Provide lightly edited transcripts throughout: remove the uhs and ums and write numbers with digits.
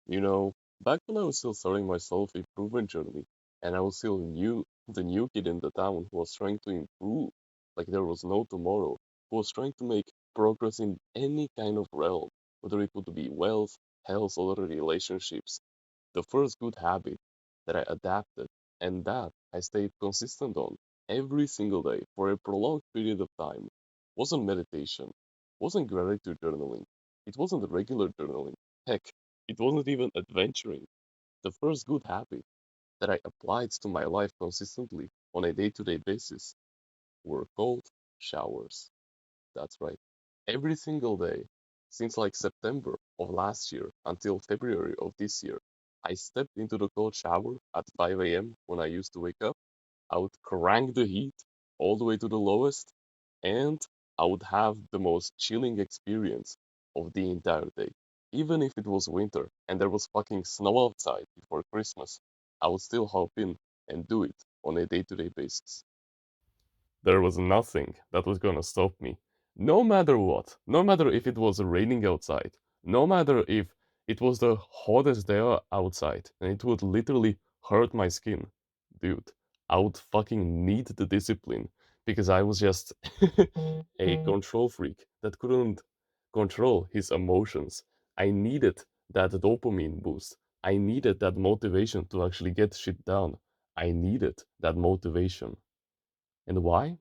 You know, back when I was still starting my self-improvement journey, and I was still the new kid in the town who was trying to improve, like there was no tomorrow, who was trying to make progress in any kind of realm, whether it would be wealth, health, or relationships. The first good habit that I adapted and that I stayed consistent on every single day for a prolonged period of time wasn't meditation, wasn't gratitude journaling, it wasn't regular journaling. Heck, it wasn't even adventuring. The first good habit that I applied to my life consistently on a day-to-day basis were cold showers. That's right. Every single day, since like September of last year until February of this year, I stepped into the cold shower at 5 a.m. when I used to wake up. I would crank the heat all the way to the lowest, and I would have the most chilling experience of the entire day. Even if it was winter and there was fucking snow outside before Christmas, I would still hop in and do it on a day-to-day basis. There was nothing that was gonna stop me. No matter what, no matter if it was raining outside, no matter if it was the hottest day outside and it would literally hurt my skin. Dude, I would fucking need the discipline because I was just a control freak that couldn't control his emotions. I needed that dopamine boost. I needed that motivation to actually get shit done. I needed that motivation. And why?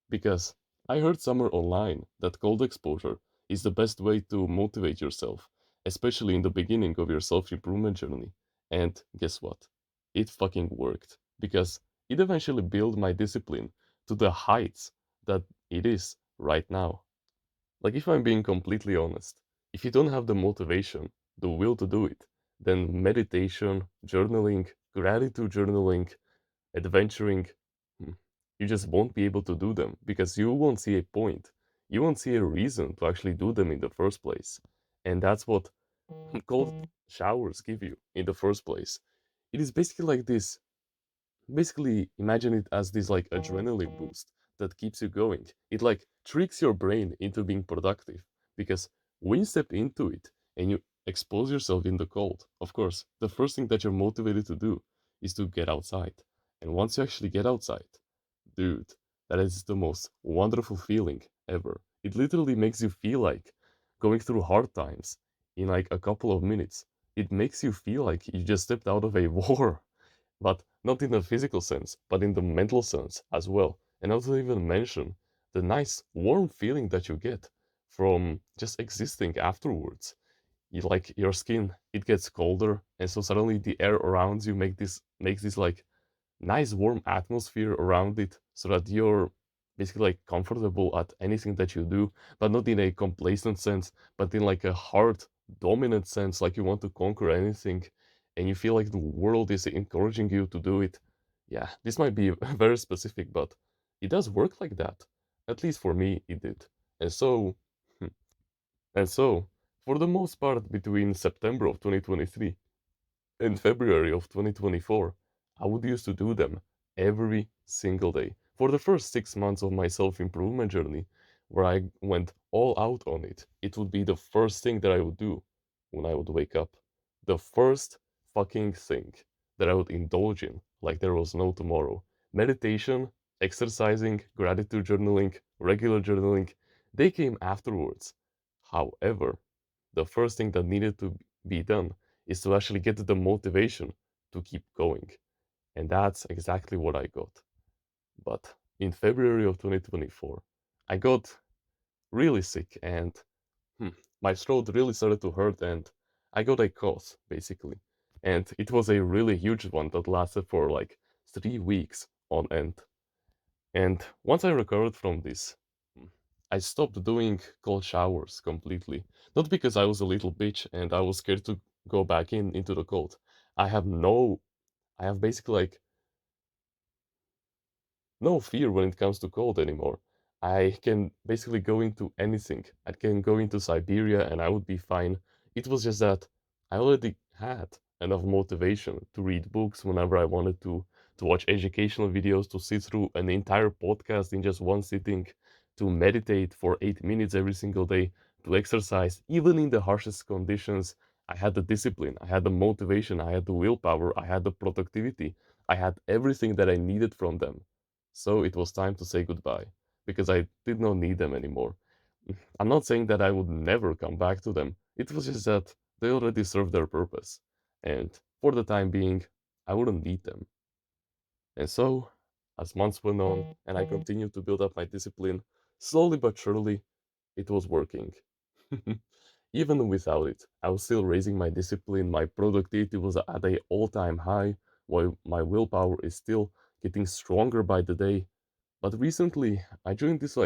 Because I heard somewhere online that cold exposure is the best way to motivate yourself, especially in the beginning of your self improvement journey. And guess what? It fucking worked because it eventually built my discipline to the heights that it is right now. Like, if I'm being completely honest, if you don't have the motivation, the will to do it, then meditation, journaling, gratitude journaling, adventuring, hmm, you just won't be able to do them because you won't see a point. You won't see a reason to actually do them in the first place. And that's what cold showers give you in the first place. It is basically like this. Basically, imagine it as this like adrenaline boost that keeps you going. It like tricks your brain into being productive because when you step into it and you expose yourself in the cold, of course, the first thing that you're motivated to do is to get outside. And once you actually get outside, dude, that is the most wonderful feeling ever. It literally makes you feel like going through hard times in like a couple of minutes. It makes you feel like you just stepped out of a war, but not in the physical sense, but in the mental sense as well. And not to even mention the nice warm feeling that you get from just existing afterwards. You like your skin, it gets colder, and so suddenly the air around you makes this like nice warm atmosphere around it so that you're basically like comfortable at anything that you do, but not in a complacent sense, but in like a hard dominant sense, like you want to conquer anything and you feel like the world is encouraging you to do it. Yeah, this might be very specific, but it does work like that. At least for me it did. And so and so for the most part between September of 2023 in February of 2024, I would used to do them every single day. For the first 6 months of my self improvement journey, where I went all out on it, it would be the first thing that I would do when I would wake up. The first fucking thing that I would indulge in, like there was no tomorrow. Meditation, exercising, gratitude journaling, regular journaling, they came afterwards. However, the first thing that needed to be done is to actually get the motivation to keep going. And that's exactly what I got. But in February of 2024, I got really sick and hmm, my throat really started to hurt and I got a cough basically. And it was a really huge one that lasted for like 3 weeks on end. And once I recovered from this, mm, I stopped doing cold showers completely. Not because I was a little bitch and I was scared to go back into the cold. I have no I have basically like no fear when it comes to cold anymore. I can basically go into anything. I can go into Siberia and I would be fine. It was just that I already had enough motivation to read books whenever I wanted to watch educational videos, to sit through an entire podcast in just one sitting, to meditate for 8 minutes every single day, to exercise, even in the harshest conditions. I had the discipline, I had the motivation, I had the willpower, I had the productivity, I had everything that I needed from them. So it was time to say goodbye because I did not need them anymore. I'm not saying that I would never come back to them. It was just that they already served their purpose. And for the time being, I wouldn't need them. And so, as months went on and I continued to build up my discipline, slowly but surely, it was working. Even without it, I was still raising my discipline, my productivity was at a all-time high, while my willpower is still getting stronger by the day. But recently, I joined this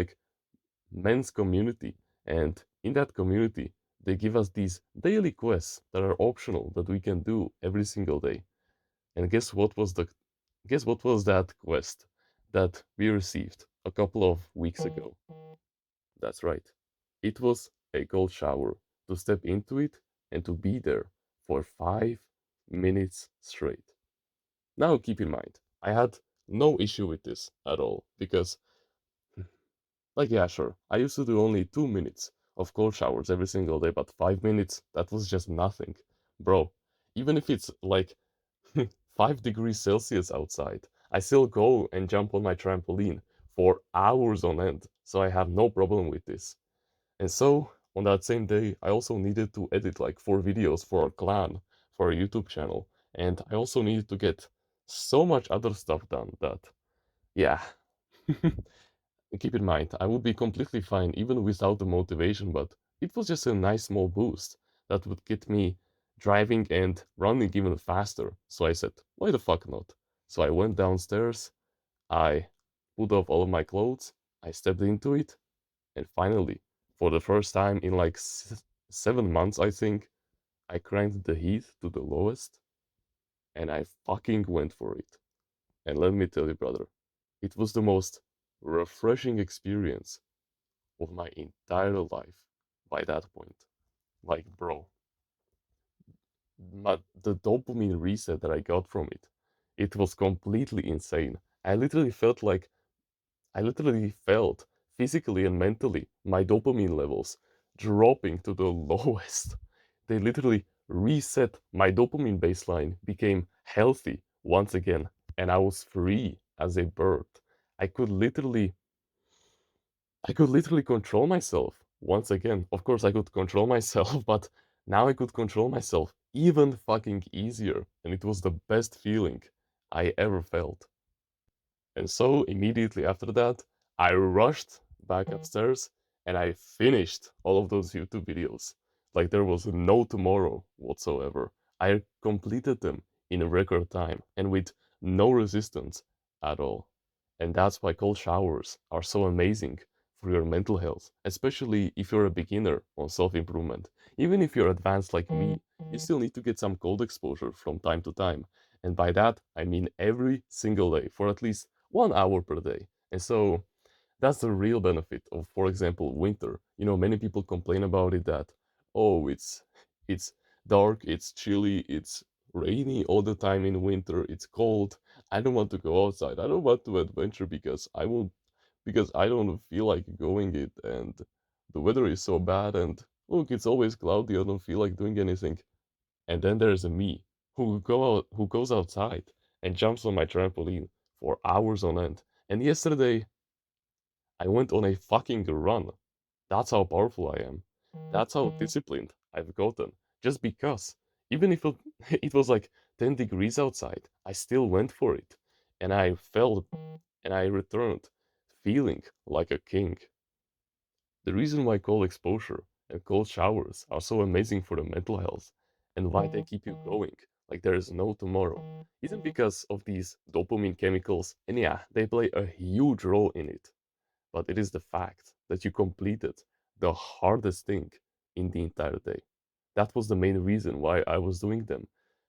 men's community, and in that community, they give us these daily quests that are optional that we can do every single day. And guess what was that quest that we received a couple of weeks ago? That's right. It was a cold shower to step into it and to be there for 5 minutes straight. Now keep in mind, I had no issue with this at all because yeah, sure, I used to do only 2 minutes of cold showers every single day, but 5 minutes, that was just nothing. Bro, even if it's 5 degrees Celsius outside, I still go and jump on my trampoline for hours on end, so I have no problem with this. And so, on that same day, I also needed to edit 4 videos for our clan, for our YouTube channel, and I also needed to get so much other stuff done that, yeah. Keep in mind, I would be completely fine even without the motivation, but it was just a nice small boost that would get me driving and running even faster. So I said, why the fuck not? So I went downstairs, I put off all of my clothes, I stepped into it, and finally, for the first time in 7 months, I think, I cranked the heat to the lowest and I fucking went for it. And let me tell you, brother, it was the most refreshing experience of my entire life by that point. Bro, the dopamine reset that I got from it, it was completely insane. I literally felt physically and mentally my dopamine levels dropping to the lowest. They literally reset my dopamine baseline, became healthy once again, and I was free as a bird. I could literally I could literally control myself once again. Of course, I could control myself, but now I could control myself even fucking easier, and it was the best feeling I ever felt. And so immediately after that, I rushed back upstairs and I finished all of those YouTube videos. Like there was no tomorrow whatsoever. I completed them in a record time and with no resistance at all. And that's why cold showers are so amazing for your mental health, especially if you're a beginner on self improvement. Even if you're advanced like me, you still need to get some cold exposure from time to time. And by that, I mean every single day for at least 1 hour per day. And so that's the real benefit of, for example, winter. Many people complain about it that, oh, it's dark, it's chilly, it's rainy all the time in winter, it's cold. I don't want to go outside. I don't want to adventure because I don't feel like going it and the weather is so bad and look, it's always cloudy. I don't feel like doing anything. And then there's a me who goes outside and jumps on my trampoline for hours on end. And yesterday I went on a fucking run. That's how powerful I am. That's how disciplined I've gotten. Just because, even if it was 10 degrees outside, I still went for it. And I felt and I returned feeling like a king. The reason why cold exposure and cold showers are so amazing for the mental health and why they keep you going like there is no tomorrow isn't because of these dopamine chemicals, and yeah, they play a huge role in it, but it is the fact that you completed the hardest thing in the entire day. That was the main reason why I was doing them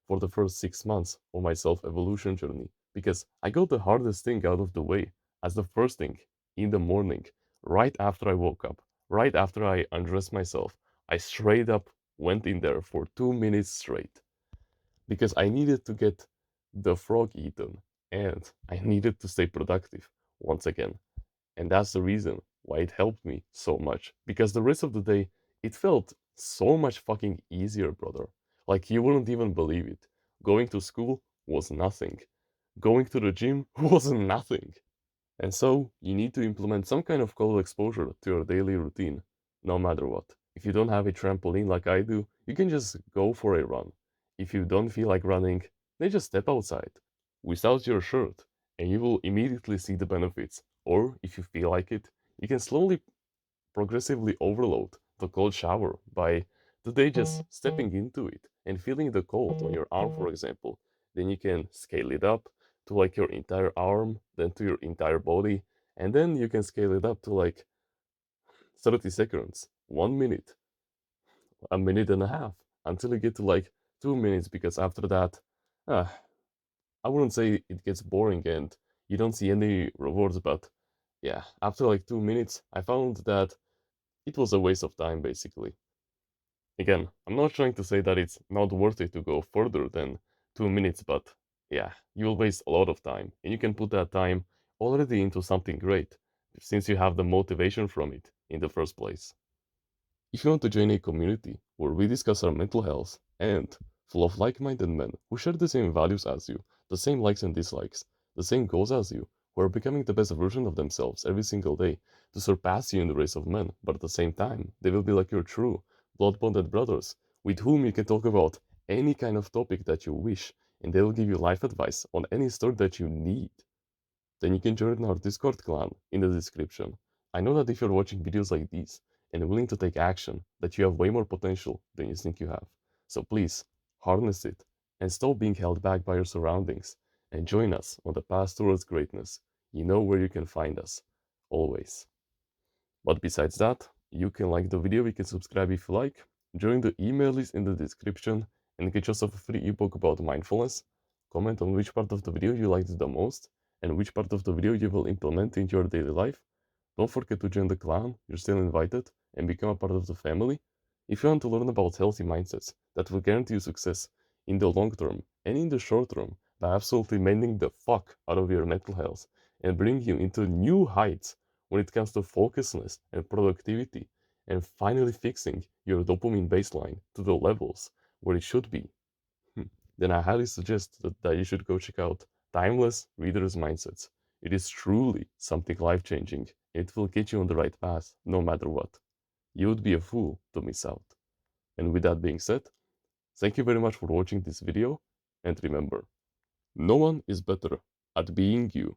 for the first 6 months of my self evolution journey, because I got the hardest thing out of the way as the first thing in the morning, right after I woke up, right after I undressed myself. I straight up went in there for 2 minutes straight because I needed to get the frog eaten and I needed to stay productive once again. And that's the reason why it helped me so much. Because the rest of the day, it felt so much fucking easier, brother. Like you wouldn't even believe it. Going to school was nothing. Going to the gym was nothing. And so, you need to implement some kind of cold exposure to your daily routine, no matter what. If you don't have a trampoline like I do, you can just go for a run. If you don't feel like running, then just step outside without your shirt, and you will immediately see the benefits. Or, if you feel like it, you can slowly, progressively overload the cold shower by today just stepping into it and feeling the cold on your arm, for example. Then you can scale it up to like your entire arm, then to your entire body, and then you can scale it up to like 30 seconds, 1 minute, a minute and a half, until you get to like 2 minutes, because after that, ah, I wouldn't say it gets boring and you don't see any rewards, but yeah, after like 2 minutes, I found that it was a waste of time basically. Again, I'm not trying to say that it's not worth it to go further than 2 minutes, but yeah, you'll waste a lot of time, and you can put that time already into something great, since you have the motivation from it in the first place. If you want to join a community where we discuss our mental health and full of like-minded men who share the same values as you, the same likes and dislikes, the same goals as you, who are becoming the best version of themselves every single day to surpass you in the race of men, but at the same time, they will be like your true blood-bonded brothers with whom you can talk about any kind of topic that you wish, and they will give you life advice on any story that you need, then you can join our Discord clan in the description. I know that if you're watching videos like these and willing to take action, that you have way more potential than you think you have. So please, harness it and stop being held back by your surroundings and join us on the path towards greatness. You know where you can find us. Always. But besides that, you can like the video, you can subscribe if you like, join the email list in the description, and get yourself a free ebook about mindfulness. Comment on which part of the video you liked the most, and which part of the video you will implement into your daily life. Don't forget to join the clan, you're still invited, and become a part of the family. If you want to learn about healthy mindsets that will guarantee you success in the long term and in the short term by absolutely mending the fuck out of your mental health and bring you into new heights when it comes to focusness and productivity, and finally fixing your dopamine baseline to the levels where it should be, then I highly suggest that you should go check out Timeless Reader's Mindsets. It is truly something life changing. It will get you on the right path no matter what. You would be a fool to miss out. And with that being said, thank you very much for watching this video, and remember, no one is better at being you